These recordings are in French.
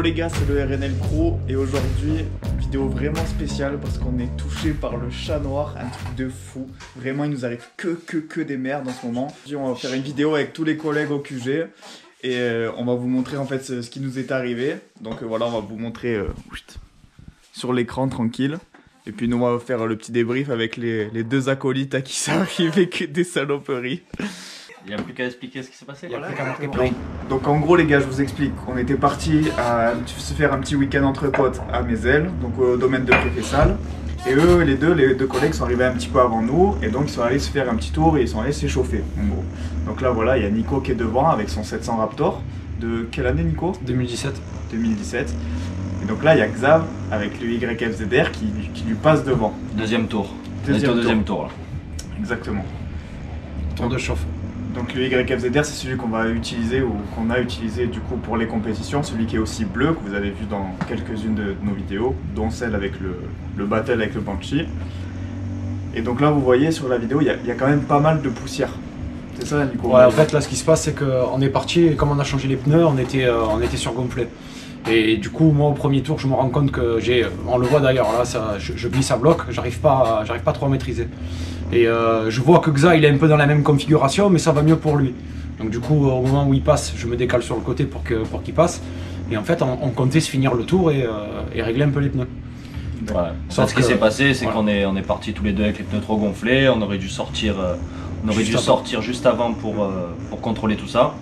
les gars, c'est le RNL Crew et aujourd'hui, vidéo vraiment spéciale parce qu'on est touché par le chat noir, un truc de fou. Vraiment, il nous arrive que des merdes en ce moment. On va faire une vidéo avec tous les collègues au QG et on va vous montrer en fait ce qui nous est arrivé. Donc voilà, on va vous montrer sur l'écran tranquille. Et puis nous, on va faire le petit débrief avec les deux acolytes à qui ça arrivait que des saloperies. Il n'y a plus qu'à expliquer ce qui s'est passé. Il y a plus qu'à marquer play. Donc en gros les gars, je vous explique. On était parti se faire un petit week-end entre potes à Mézel, donc au domaine de Préfessal. Et eux, les deux collègues sont arrivés un petit peu avant nous. Et donc ils sont allés se faire un petit tour et ils sont allés s'échauffer en gros. Donc là voilà, il y a Nico qui est devant avec son 700 Raptor. De quelle année Nico? 2017. 2017. Et donc là il y a Xav avec le YFZR qui lui passe devant. Deuxième tour. Deuxième tour là. Exactement. Tour de chauffe. Donc le YFZR, c'est celui qu'on va utiliser ou qu'on a utilisé du coup pour les compétitions, celui qui est aussi bleu, que vous avez vu dans quelques-unes de nos vidéos, dont celle avec le battle avec le Banshee. Et donc là vous voyez sur la vidéo, il y a quand même pas mal de poussière. C'est ça Nico? Ouais, en fait là ce qui se passe c'est qu'on est parti et comme on a changé les pneus, on était surgonflé. Et du coup moi au premier tour je me rends compte que on le voit d'ailleurs là, je glisse à bloc, j'arrive pas trop à maîtriser. Et je vois que Xa il est un peu dans la même configuration mais ça va mieux pour lui. Donc du coup au moment où il passe, je me décale sur le côté pour qu'il passe. Et en fait on comptait se finir le tour et régler un peu les pneus. Ouais. Ce qui s'est passé c'est qu'on est partis tous les deux avec les pneus trop gonflés, on aurait dû sortir, juste avant pour contrôler tout ça.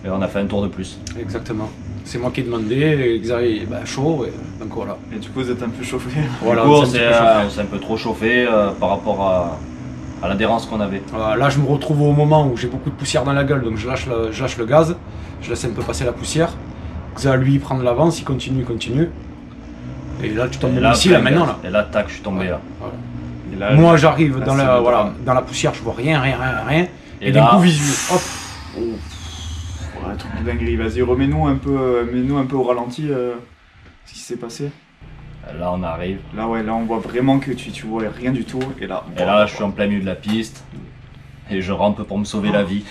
Et on a fait un tour de plus. Exactement. C'est moi qui ai demandé, et Xa est chaud, et donc voilà. Et du coup vous êtes un peu chauffé. Voilà, on s'est un peu trop chauffé par rapport à l'adhérence qu'on avait. Là je me retrouve au moment où j'ai beaucoup de poussière dans la gueule, donc je lâche le gaz, je laisse un peu passer la poussière. Xa lui il prend de l'avance, il continue. Et là tu tombes ici là maintenant là. Et là tac, je suis tombé là. Voilà. Et là moi j'arrive dans la poussière, je vois rien. Et d'un coup visu, hop. Un truc de dinguerie, vas-y remets-nous un peu au ralenti ce qui s'est passé. Là on arrive. Là on voit vraiment que tu vois rien du tout. Et là je suis en plein milieu de la piste. Et je rampe pour me sauver la vie.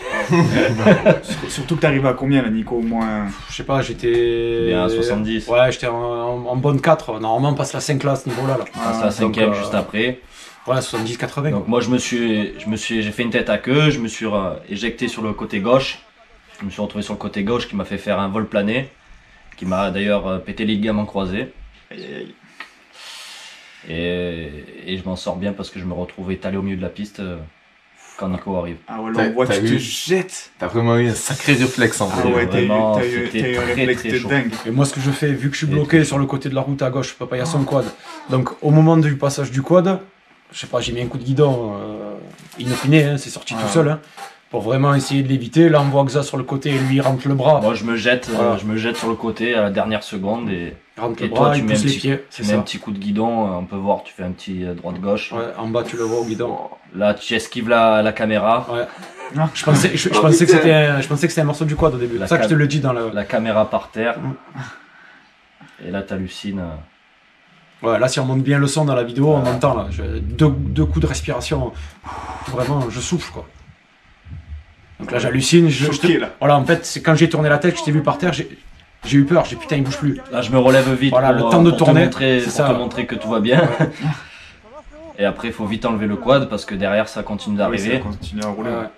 Surtout que t'arrives à combien là Nico? Au moins... Je sais pas, j'étais... Bien à 70. Ouais, j'étais en bonne 4. Normalement on passe la 5 là à ce niveau là. On passe la 5ème juste après. Ouais, 70-80. Donc moi j'ai fait une tête à queue, je me suis éjecté sur le côté gauche. Je me suis retrouvé sur le côté gauche qui m'a fait faire un vol plané, qui m'a d'ailleurs pété les ligaments croisés. Aïe, aïe, aïe. Et je m'en sors bien parce que je me retrouve étalé au milieu de la piste quand Nico arrive. Ah ouais, là on voit que tu te jettes. T'as vraiment eu un sacré réflexe en vrai. Ah ouais, t'as eu un réflexe très de chaud. dingue. Et moi ce que je fais, vu que je suis bloqué sur le côté de la route à gauche, papa il y a son quad. Donc au moment du passage du quad, je sais pas, j'ai mis un coup de guidon inopiné, hein, c'est sorti tout seul. Hein. Pour vraiment essayer de l'éviter, là on voit Xa sur le côté et lui il rentre le bras. Moi je me jette sur le côté à la dernière seconde et toi tu mets un petit coup de guidon, on peut voir, tu fais un petit droite-gauche. Ouais, en bas tu le vois au guidon. Là tu esquives la caméra. Ouais. Je pensais que c'était un morceau du quad au début, c'est ça que je te le dis dans le... La caméra par terre. Et là t'hallucines. Ouais, là si on monte bien le son dans la vidéo, on entend là, deux coups de respiration, vraiment je souffle quoi. Donc là j'hallucine, voilà en fait c'est quand j'ai tourné la tête, je t'ai vu par terre, j'ai eu peur, putain il bouge plus. Là je me relève vite voilà, le temps de tourner, te montrer que tout va bien. Et après il faut vite enlever le quad parce que derrière ça continue d'arriver. Ça continue à rouler. Ouais.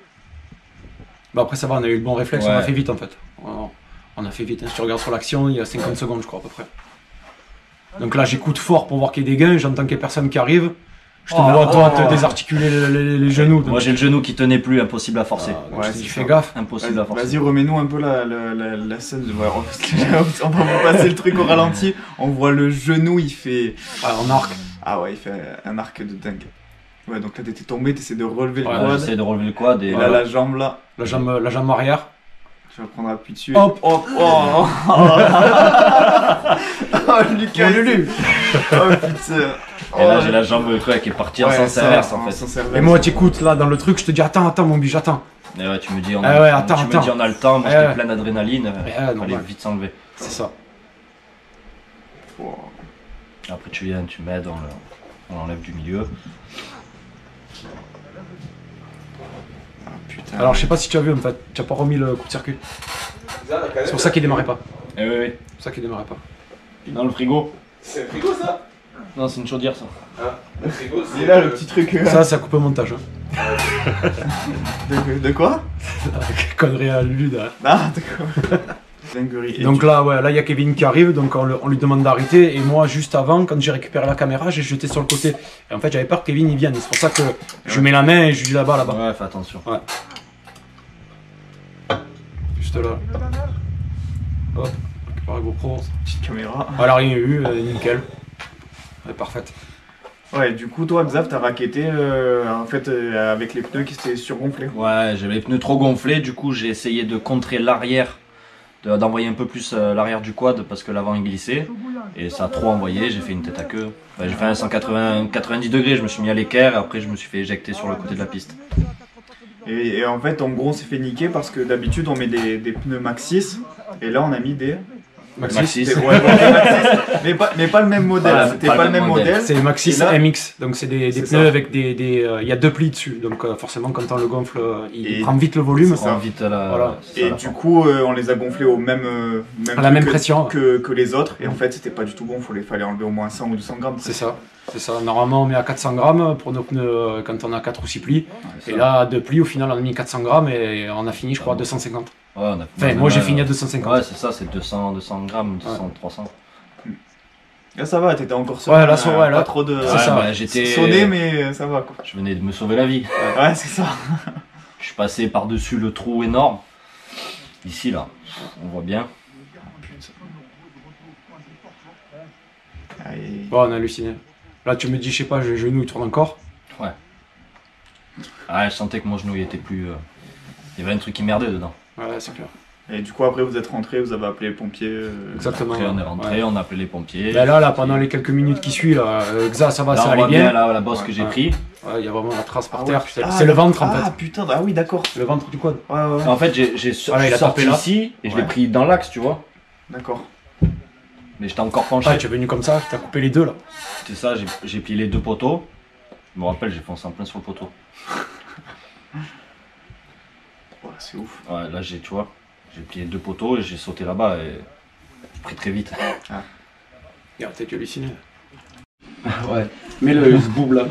Bah après ça va, on a eu le bon réflexe, on a fait vite en fait. On a fait vite, hein. Si tu regardes sur l'action, il y a 50 secondes je crois à peu près. Donc là j'écoute fort pour voir qu'il y a des gains, j'entends qu'il y a personne qui arrive. Je te vois toi te désarticuler les genoux. Moi j'ai le genou qui tenait plus, impossible à forcer. Ouais, si tu fais gaffe. Impossible à forcer. Vas-y remets-nous un peu la scène. On va vous passer le truc au ralenti. On voit le genou, il fait... en arc. Ah ouais, il fait un arc de dingue. Ouais, donc là t'étais tombé, t'essaies de relever le quad. J'essaie de relever le quad et là la jambe là. La jambe arrière. Tu vas prendre appui dessus. Hop. Oh Lucas Lulu. Oh putain. Et là j'ai la jambe qui est partie en sens inverse en fait. Et moi t'écoutes là dans le truc, je te dis attends mon biche, attends. Et ouais, tu me dis on attends. a le temps, moi j'étais plein d'adrénaline, fallait vite s'enlever. C'est ça. Après tu viens, tu m'aides, on l'enlève du milieu. Ah putain. Alors je sais pas si tu as vu en fait, tu as pas remis le coup de circuit. C'est pour ça qu'il démarrait pas. Eh oui. C'est ça qui démarrait pas. Dans le frigo. C'est un frigo ça? Non, c'est une chaudière ça. Ah, le frigo C'est là le petit truc. Ça coupe au montage. Hein. De quoi? Connerie à Lulu derrière. Ah, d'accord. Dinguerie. Et Donc là, ouais, là il y a Kevin qui arrive, donc on lui demande d'arrêter. Et moi, juste avant, quand j'ai récupéré la caméra, j'ai jeté sur le côté. Et en fait, j'avais peur que Kevin il vienne. Et c'est pour ça que je mets la main et je dis là-bas. Ouais, fais attention. Ouais. Juste là. Hop, récupère la GoPro. petite caméra. Voilà, rien eu, nickel. Elle est parfaite. Ouais, du coup, toi, Xav, t'as raquetté en fait avec les pneus qui s'étaient surgonflés. Ouais, j'avais les pneus trop gonflés, du coup j'ai essayé de contrer l'arrière, d'envoyer un peu plus l'arrière du quad parce que l'avant il glissait et ça a trop envoyé, j'ai fait une tête à queue. Enfin, j'ai fait un 90 degrés, je me suis mis à l'équerre et après je me suis fait éjecter sur le côté de la piste. Et en fait, en gros, on s'est fait niquer parce que d'habitude, on met des pneus Max 6 et là, on a mis des. Maxis. Ouais, Maxis. mais pas le même modèle, Voilà, c'était pas le même modèle. C'est les Maxis Et là- MX, donc c'est des C'est pneus ça. avec il y a 2 plis dessus, donc forcément quand on le gonfle, il Et- prend vite le volume. C'est ça. On vite la, Voilà. c'est ça, Et la du fin. coup, on les a gonflés au même, À la même truc pression. que les autres. Et en fait, c'était pas du tout bon, fallait enlever au moins 100 ou 200 grammes. C'est ça, c'est ça. Normalement on met à 400 grammes pour nos pneus quand on a 4 ou 6 plis. Ouais, Et là, à 2 plis, au final on a mis 400 grammes et on a fini je crois à 250. Ouais, on a- Enfin, moi j'ai fini à 250. Ouais, c'est ça, c'est 200 grammes, 200, 300. Là, ça va, t'étais encore Ouais, là, ça va, là. pas trop de. C'est ça. Bah, j'étais sonné, mais ça va quoi. Je venais de me sauver la vie. Ouais, c'est ça. Je suis passé par-dessus le trou énorme. Ici, là, on voit bien. Allez. Bon, on a halluciné. Là tu me dis, je sais pas, le genou il tourne encore. Ah, je sentais que mon genou il était plus. Il y avait un truc qui merdait dedans. Ouais, c'est clair. Et du coup, après, vous êtes rentré, vous avez appelé les pompiers. Exactement. Après, on est rentré, Ouais. on a appelé les pompiers. Ben là, pendant les quelques minutes qui suivent, là, Xa, ça va, Là, ça on allait voit bien. bien la bosse que j'ai Ouais. pris. Ouais, il y a vraiment la trace par Ah terre. ouais. C'est le ventre en Ah fait. putain, ah oui, d'accord. Le ventre du quad. Ouais, ouais, ouais. En fait, j'ai Ah, il a sorti tapé là. ici et je Ouais. l'ai pris dans l'axe, tu vois. D'accord. Mais j'étais encore penché. Ah, tu es venu comme ça, t'as coupé les deux là. C'est ça, j'ai plié les deux poteaux. Je me rappelle, j'ai foncé en plein sur le poteau. Ouais, c'est ouf. Ouais, là, tu vois, j'ai plié deux poteaux et j'ai sauté là-bas et j'ai pris très vite. Regarde, t'as dû halluciner. Ouais. Mais le boob là.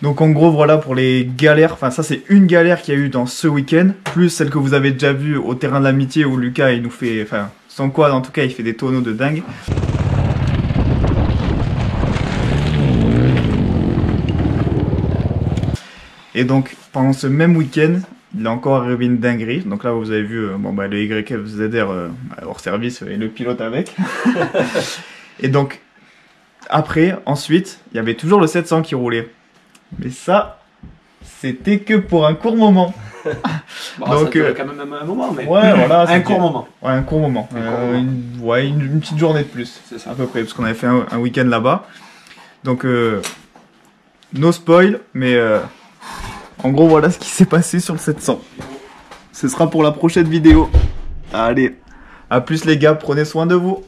Donc en gros voilà pour les galères, enfin ça c'est une galère qu'il y a eu dans ce week-end, plus celle que vous avez déjà vue au terrain de l'amitié où Lucas il nous fait, enfin son quad en tout cas il fait des tonneaux de dingue. Et donc pendant ce même week-end, il a encore arrivé une dinguerie, donc là vous avez vu bon, bah, le YFZR hors service et le pilote avec. Et donc après, ensuite, il y avait toujours le 700 qui roulait. Mais ça, c'était que pour un court moment. Bon, Donc, ça durait quand même un moment, mais. Ouais, voilà. Un c'était- court moment. Ouais, un court moment. Un court moment. Une petite journée de plus. C'est ça. À peu près, parce qu'on avait fait un week-end là-bas. Donc, no spoil, mais en gros, voilà ce qui s'est passé sur le 700. Ce sera pour la prochaine vidéo. Allez, à plus les gars, prenez soin de vous.